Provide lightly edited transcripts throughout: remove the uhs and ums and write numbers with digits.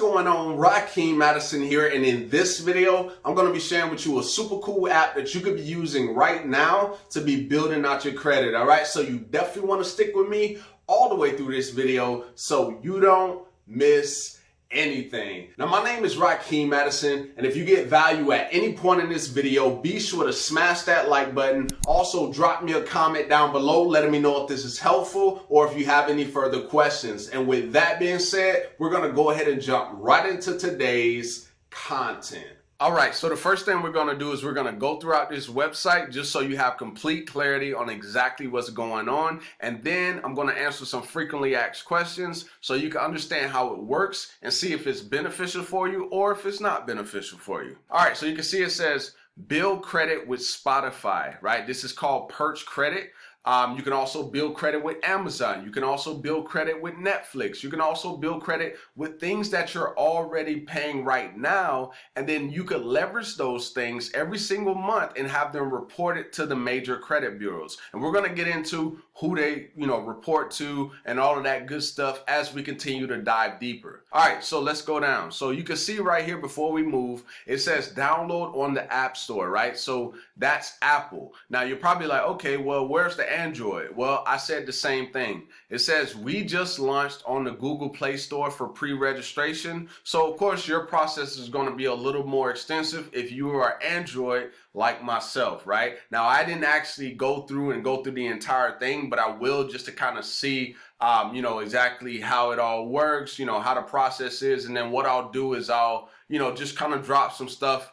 going on? Raheem Madison here, and in this video, I'm going to be sharing with you a super cool app that you could be using right now to be building out your credit. All right, so you definitely want to stick with me all the way through this video so you don't miss anything. Now, my name is Raheem Madison, and if you get value at any point in this video, be sure to smash that like button. Also, drop me a comment down below letting me know if this is helpful or if you have any further questions. And with that being said, we're going to go ahead and jump right into today's content. All right, so the first thing we're going to do is we're going to go throughout this website just so you have complete clarity on exactly what's going on. And then I'm going to answer some frequently asked questions so you can understand how it works and see if it's beneficial for you or if it's not beneficial for you. All right, so you can see it says build credit with Spotify, right? This is called Perch Credit. You can also build credit with Amazon. You can also build credit with Netflix. You can also build credit with things that you're already paying right now. And then you could leverage those things every single month and have them reported to the major credit bureaus. And we're going to get into who they, report to and all of that good stuff as we continue to dive deeper. All right, so let's go down. So you can see right here before we move, it says download on the App Store, right? So that's Apple. Now you're probably like, okay, well, where's the Android? Well, I said the same thing. It says we just launched on the Google Play Store for pre-registration. So of course your process is going to be a little more extensive if you are Android like myself, right? Now I didn't actually go through the entire thing, but I will just to kind of see exactly how it all works, how the process is. And then what I'll do is I'll, just kind of drop some stuff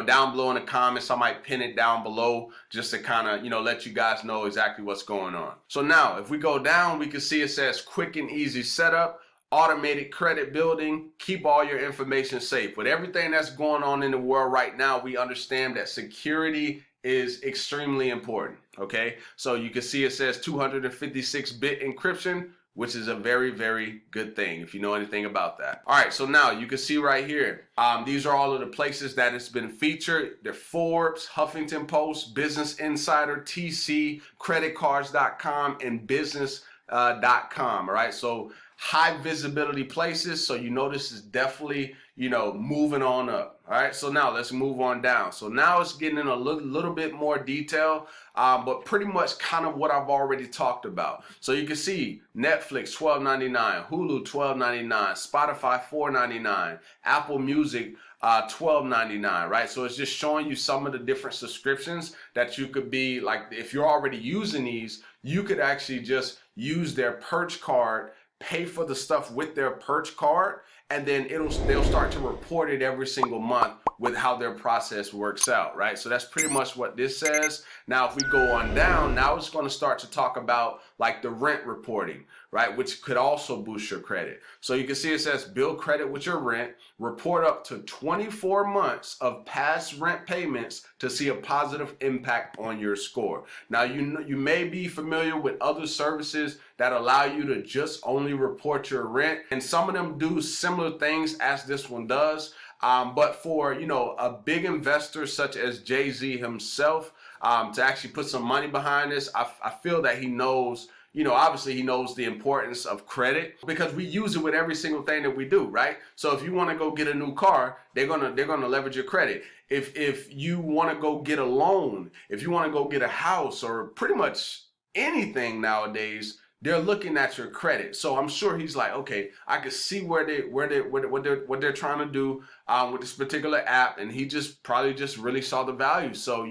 down below in the comments. I might pin it down below just to kind of, let you guys know exactly what's going on. So now if we go down, we can see it says quick and easy setup, automated credit building, keep all your information safe. With everything that's going on in the world right now, we understand that security is extremely important. Okay. So you can see it says 256-bit encryption, which is a very, very good thing if you know anything about that. All right, so now you can see right here, these are all of the places that it's been featured. They're Forbes, Huffington Post, Business Insider, TC, creditcards.com, and business.com. All right, so high visibility places. So this is definitely, moving on up. All right, so now let's move on down. So now it's getting in a little bit more detail, but pretty much kind of what I've already talked about. So you can see Netflix $12.99, Hulu $12.99, Spotify $4.99, Apple Music $12.99, right? So it's just showing you some of the different subscriptions that you could be like. If you're already using these, you could actually just use their Perch card, pay for the stuff with their Perch card, and then they'll start to report it every single month with how their process works out, right? So that's pretty much what this says. Now, if we go on down, now it's going to start to talk about like the rent reporting, right? Which could also boost your credit. So you can see it says build credit with your rent, report up to 24 months of past rent payments to see a positive impact on your score. Now, you may be familiar with other services that allow you to just only report your rent, and some of them do similar things as this one does. But for, a big investor such as Jay-Z himself, to actually put some money behind this, I feel that he knows, obviously he knows the importance of credit because we use it with every single thing that we do, right? So if you want to go get a new car, they're gonna leverage your credit. If you want to go get a loan, if you want to go get a house or pretty much anything nowadays, they're looking at your credit. So I'm sure he's like, okay, I can see what they're trying to do with this particular app, and he probably really saw the value. So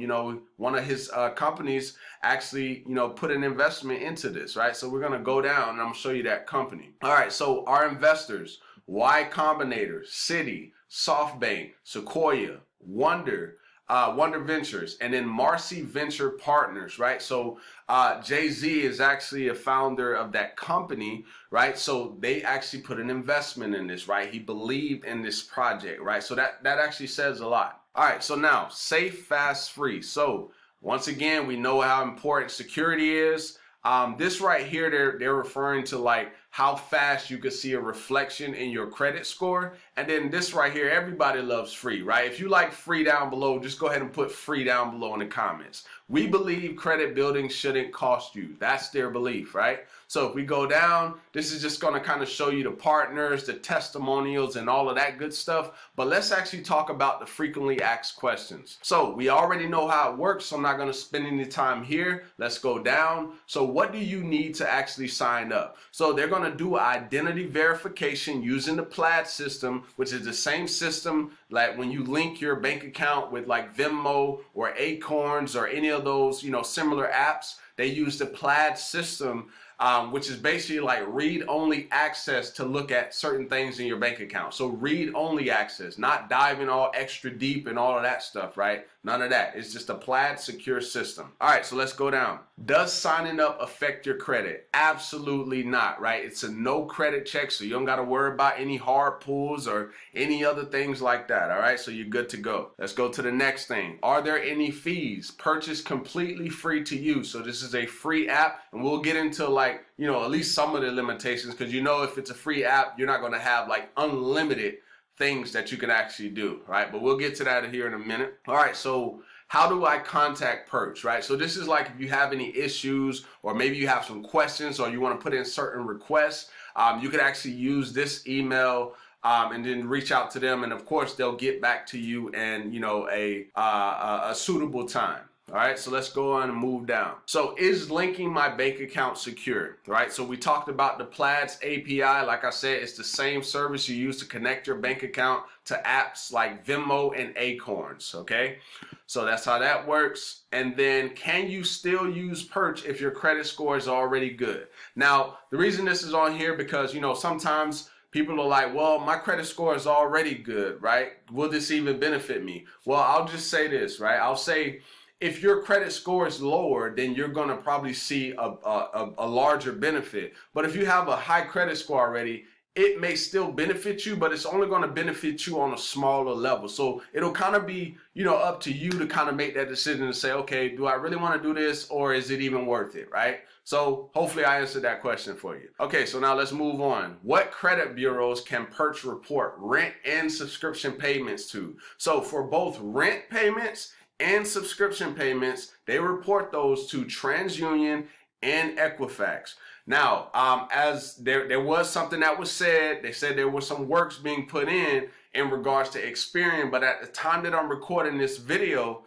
one of his companies actually put an investment into this, right? So we're gonna go down and I'm gonna show you that company. All right, so our investors: Y Combinator, Citi, SoftBank, Sequoia, Wonder Ventures, and then Marcy Venture Partners, right? So Jay-Z is actually a founder of that company, right? So they actually put an investment in this, right? He believed in this project, right? So that actually says a lot. All right, so now safe, fast, free. So once again, we know how important security is. This right here, they're referring to like how fast you could see a reflection in your credit score. And then this right here, everybody loves free, right? If you like free down below, just go ahead and put free down below in the comments. We believe credit building shouldn't cost you. That's their belief, right? So if we go down, this is just going to kind of show you the partners, the testimonials, and all of that good stuff. But let's actually talk about the frequently asked questions. So we already know how it works, so I'm not going to spend any time here. Let's go down. So what do you need to actually sign up? So they're going to do identity verification using the Plaid system, which is the same system like when you link your bank account with like Venmo or Acorns or any of those, similar apps. They use the Plaid system, which is basically like read-only access to look at certain things in your bank account. So read-only access, not diving all extra deep and all of that stuff, right? None of that. It's just a Plaid secure system. All right, so let's go down. Does signing up affect your credit? Absolutely not, right? It's a no credit check, so you don't got to worry about any hard pulls or any other things like that, all right? So you're good to go. Let's go to the next thing. Are there any fees? Purchase completely free to use. So this is a free app, and we'll get into like, at least some of the limitations, because if it's a free app, you're not going to have like unlimited things that you can actually do, right? But we'll get to that here in a minute. All right, so how do I contact Perch, right? So this is like if you have any issues, or maybe you have some questions, or you want to put in certain requests, you could actually use this email and then reach out to them, and of course they'll get back to you in a suitable time. All right, so let's go on and move down. So is linking my bank account secure? Right, so we talked about the Plaid's API. Like I said, it's the same service you use to connect your bank account to apps like Venmo and Acorns, okay? So that's how that works. And then can you still use Perch if your credit score is already good? Now, the reason this is on here because, sometimes people are like, well, my credit score is already good, right? Will this even benefit me? Well, I'll just say this, right? I'll say, if your credit score is lower, then you're going to probably see a larger benefit. But if you have a high credit score already, it may still benefit you, but it's only going to benefit you on a smaller level. So it'll kind of be, up to you to kind of make that decision and say, okay, do I really want to do this, or is it even worth it, right? So hopefully I answered that question for you. Okay, so now let's move on. What credit bureaus can Perch report rent and subscription payments to? So for both rent payments and subscription payments, they report those to TransUnion and Equifax. Now, as there was something that was said, they said there was some works being put in regards to Experian, but at the time that I'm recording this video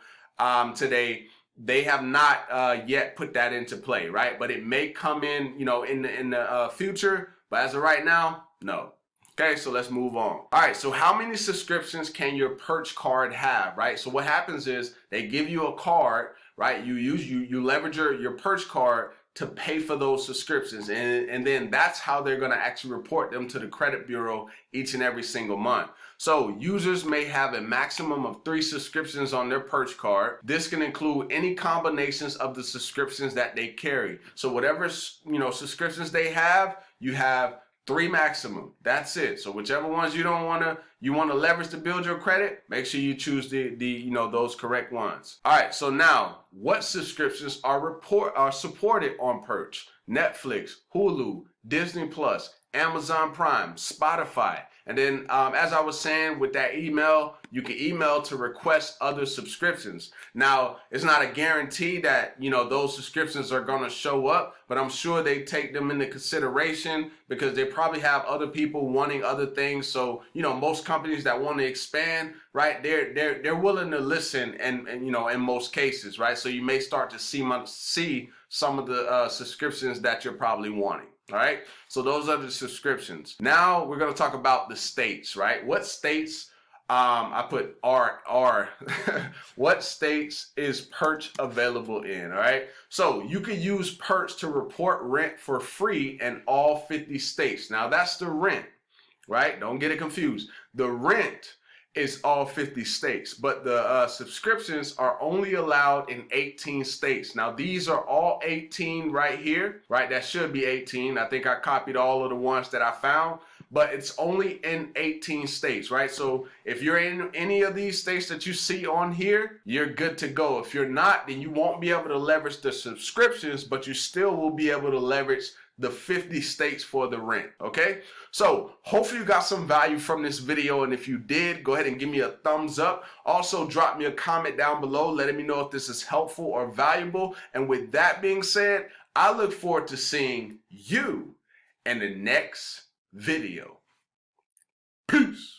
today, they have not yet put that into play, right? But it may come in, in the future, but as of right now, no. Okay, so let's move on. All right, so how many subscriptions can your Perch card have, right? So what happens is they give you a card, right? You leverage your Perch card to pay for those subscriptions, and then that's how they're going to actually report them to the credit bureau each and every single month. So users may have a maximum of 3 subscriptions on their Perch card. This can include any combinations of the subscriptions that they carry. So whatever subscriptions they have, you have 3 maximum. That's it. So whichever ones you want to leverage to build your credit, make sure you choose those correct ones. All right. So now, what subscriptions are supported on Perch? Netflix, Hulu, Disney Plus, Amazon Prime, Spotify. And then as I was saying with that email, you can email to request other subscriptions. Now, it's not a guarantee that, those subscriptions are going to show up, but I'm sure they take them into consideration because they probably have other people wanting other things. So, most companies that want to expand, right, they're willing to listen and in most cases, right? So you may start to see some of the subscriptions that you're probably wanting. All right, so those are the subscriptions. Now we're going to talk about the states, right? What states, I put are what states is Perch available in, all right? So you can use Perch to report rent for free in all 50 states. Now that's the rent, right? Don't get it confused. The rent is all 50 states, but the subscriptions are only allowed in 18 states. Now these are all 18 right here, right? That should be 18. I think I copied all of the ones that I found, but it's only in 18 states, right? So if you're in any of these states that you see on here, you're good to go. If you're not, then you won't be able to leverage the subscriptions, but you still will be able to leverage the 50 states for the rent, okay? So hopefully you got some value from this video, and if you did, go ahead and give me a thumbs up. Also drop me a comment down below letting me know if this is helpful or valuable. And with that being said, I look forward to seeing you in the next video. Peace.